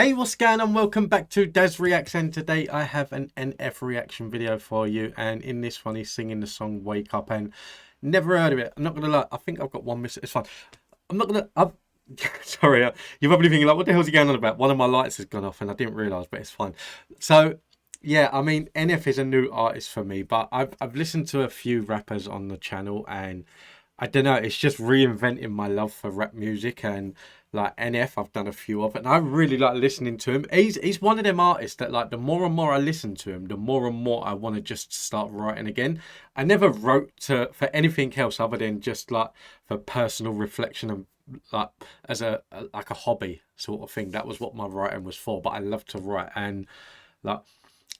Hey, what's going on? Welcome back to Daz Reacts, and today I have an NF reaction video for you. And in this one, he's singing the song "Wake Up," and never heard of it. I'm not gonna lie. I think I've got one miss. It's fine. I'm not gonna. Sorry, you're probably thinking like, "What the hell's he going on about?" One of my lights has gone off, and I didn't realise, but it's fine. So yeah, I mean, NF is a new artist for me, but I've listened to a few rappers on the channel, and I don't know, it's just reinventing my love for rap music. And like NF, I've done a few of it, and I really like listening to him. He's one of them artists that, like, the more and more I listen to him, the more and more I want to just start writing again. I never wrote for anything else other than just like for personal reflection and like as like a hobby sort of thing. That was what my writing was for. But I love to write, and like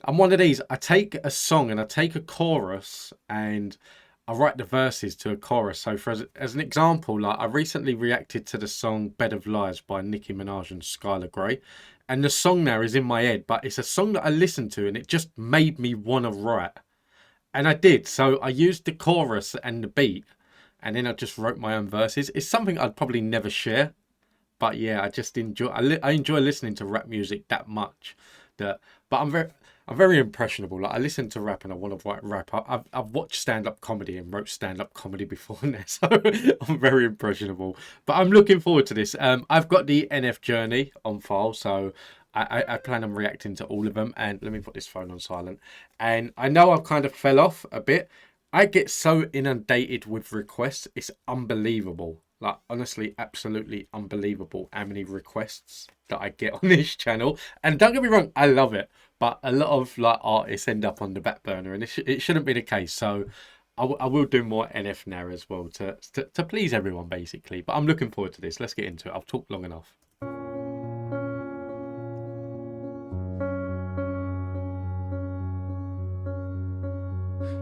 I'm one of these. I take a song and I take a chorus and I write the verses to a chorus. So for as an example, like I recently reacted to the song "Bed of Lies" by Nicki Minaj and Skylar Grey, and the song now is in my head, but it's a song that I listened to and it just made me want to write, and I did. So I used the chorus and the beat, and then I just wrote my own verses. It's something I'd probably never share, but yeah, I just enjoy. I enjoy listening to rap music that much. But I'm very impressionable. Like I listen to rap and I want to write rap. I've watched stand-up comedy and wrote stand-up comedy before now, so I'm very impressionable. But I'm looking forward to this. I've got the NF Journey on file, so I plan on reacting to all of them. And let me put this phone on silent. And I know I've kind of fell off a bit. I get so inundated with requests. It's unbelievable. Like, honestly, absolutely unbelievable how many requests that I get on this channel. And don't get me wrong, I love it. But a lot of like artists end up on the back burner, and it shouldn't be the case. So I will do more NF now as well to please everyone, basically. But I'm looking forward to this. Let's get into it. I've talked long enough.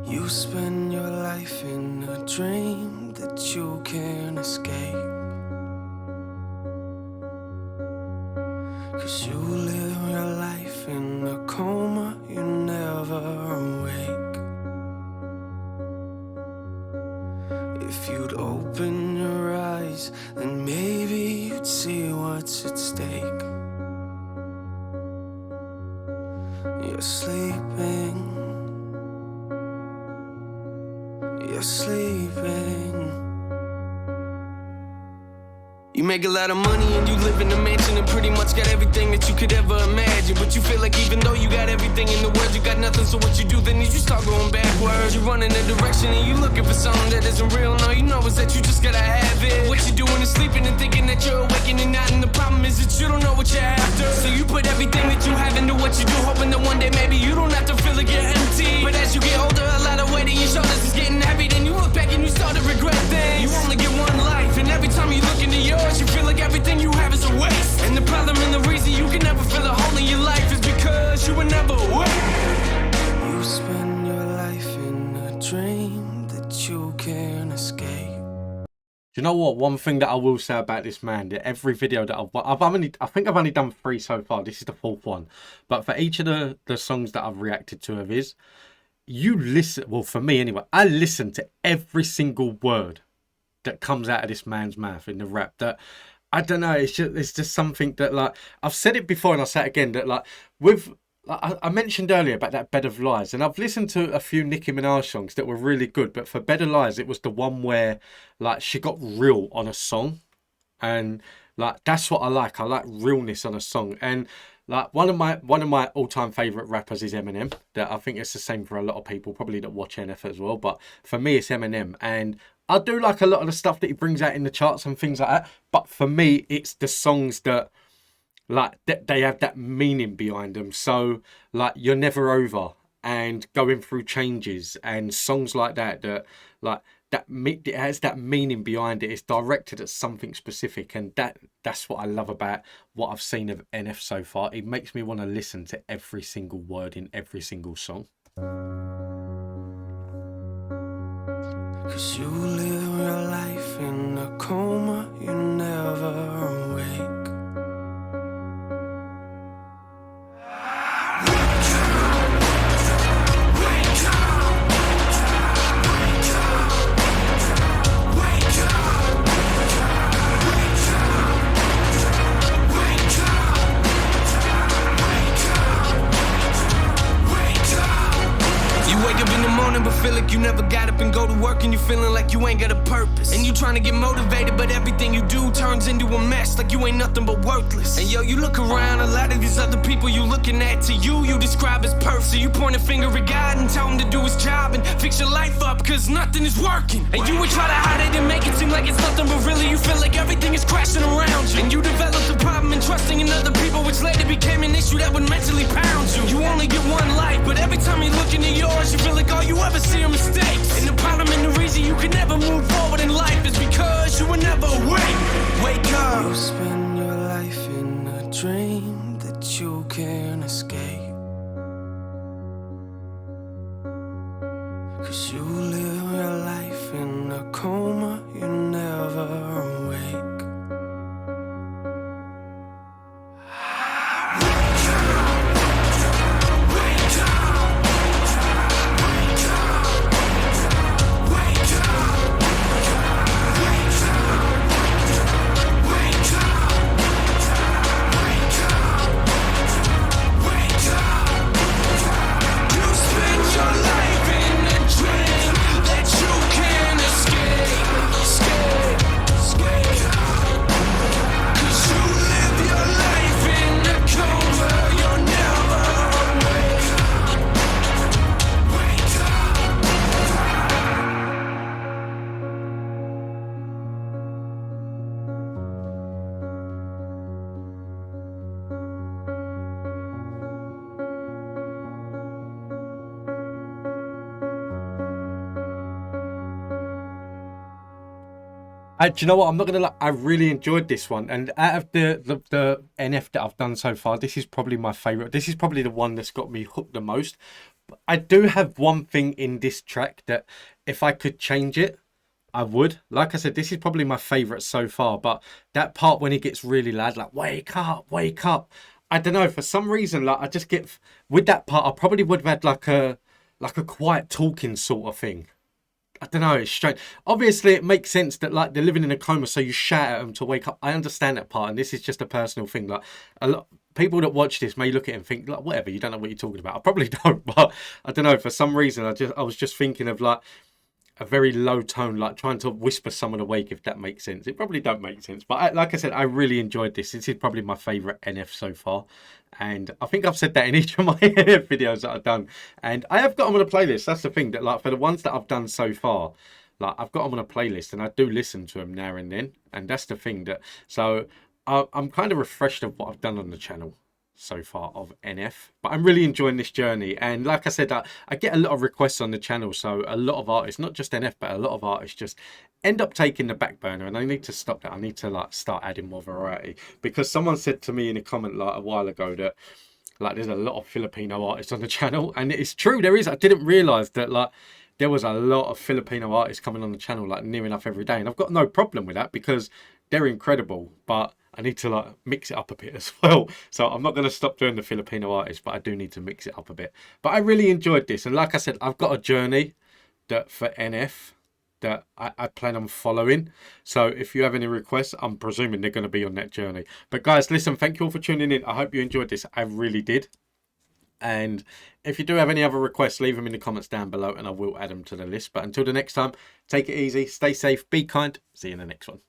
You spend your life in a dream that you can't escape, 'cause you live your life in a coma, you never awake. If you'd open your eyes, then maybe you'd see what's at stake. You're sleeping. You're sleeping. You make a lot of money and you live in a mansion and pretty much got everything that you could ever imagine. But you feel like even though you got everything in the world, you got nothing. So what you do then is you start going backwards. You run in a direction and you looking for something that isn't real. No, you know is that you just gotta have it. What you doing is sleeping and thinking that you're awakening and not. And the problem is that you don't know what you're after. So you put everything that you have into what you do, hoping that one day maybe you don't have to feel like you're empty. But as you get older, a lot of weight in your shoulders is getting heavy. Then you look back and you start to regret things. You only get one life, and every time you look into yours, you feel like everything you have is a waste. And the problem and the reason you can never feel a hole in your life is because you were never awake. You spend your life in a dream that you can't escape. Do you know what? One thing that I will say about this man, that every video that I think I've only done 3 so far. This is the 4th one. But for each of the songs that I've reacted to of his, you listen, well, for me anyway, I listen to every single word that comes out of this man's mouth in the rap. That, I don't know, it's just something that, like, I've said it before and I'll say it again, that like with, like, I mentioned earlier about that Bed of Lies, and I've listened to a few Nicki Minaj songs that were really good, but for Bed of Lies, it was the one where like she got real on a song, and like that's what I like. I like realness on a song. And like one of my all-time favorite rappers is Eminem. That I think it's the same for a lot of people probably that watch NF as well, but for me it's Eminem. And I do like a lot of the stuff that he brings out in the charts and things like that, but for me it's the songs that like they have that meaning behind them. So like You're Never Over and Going Through Changes and songs like that, that like it has that meaning behind it. It's directed at something specific, and that's what I love about what I've seen of NF so far. It makes me want to listen to every single word in every single song. 'Cause you live your life in a coma, you never awake. morning but feel like you never got up and go to work, and you feeling like you ain't got a purpose. And you trying to get motivated, but everything you do turns into a mess, like you ain't nothing but worthless. And yo, you look around, a lot of these other people you looking at, to you describe as perfect. So you point a finger at God and tell him to do his job and fix your life up, cause nothing is working. And you would try to hide it and make it seem like it's nothing, but really you feel like everything is crashing around you. And you developed a problem in trusting in other people, which later became an issue that would mentally pound you. You only get one life, but every time you look into yours, you feel like all you ever see are mistakes. And the problem and the reason you can never move forward in life is because you were never awake. Wake up. You spend your life in a dream that you can't escape, cause you live your life in a coma, you never awake. Do you know what? I'm not gonna lie. I really enjoyed this one, and out of the NF that I've done so far, this is probably my favorite. This is probably the one that's got me hooked the most. But I do have one thing in this track that, if I could change it, I would. Like I said, this is probably my favorite so far. But that part when it gets really loud, like wake up, wake up. I don't know, for some reason, like I just get with that part. I probably would have had like a quiet talking sort of thing. I don't know, it's strange. Obviously, it makes sense that like they're living in a coma, so you shout at them to wake up. I understand that part, and this is just a personal thing. Like a lot people that watch this may look at it and think like, whatever, you don't know what you're talking about. I probably don't, but I don't know. For some reason, I was just thinking of like a very low tone, like trying to whisper someone awake, if that makes sense. It probably don't make sense, but like I said, I really enjoyed this. This is probably my favorite NF so far, and I think I've said that in each of my NF videos that I've done. And I have got them on a playlist. That's the thing, that like for the ones that I've done so far, like I've got them on a playlist, and I do listen to them now and then. And that's the thing, that so I'm kind of refreshed of what I've done on the channel so far of NF, but I'm really enjoying this journey. And like I said, I get a lot of requests on the channel, so a lot of artists, not just NF, but a lot of artists just end up taking the back burner, and I need to stop that. I need to like start adding more variety, because someone said to me in a comment like a while ago that like there's a lot of Filipino artists on the channel, and it's true, there is. I didn't realize that like there was a lot of Filipino artists coming on the channel like near enough every day, and I've got no problem with that because they're incredible, but I need to like mix it up a bit as well. So I'm not going to stop doing the Filipino artists, but I do need to mix it up a bit. But I really enjoyed this, and like I said, I've got a journey that for NF that I plan on following. So if you have any requests, I'm presuming they're going to be on that journey. But guys, listen, thank you all for tuning in. I hope you enjoyed this. I really did. And if you do have any other requests, leave them in the comments down below, and I will add them to the list. But until the next time, take it easy, stay safe, be kind. See you in the next one.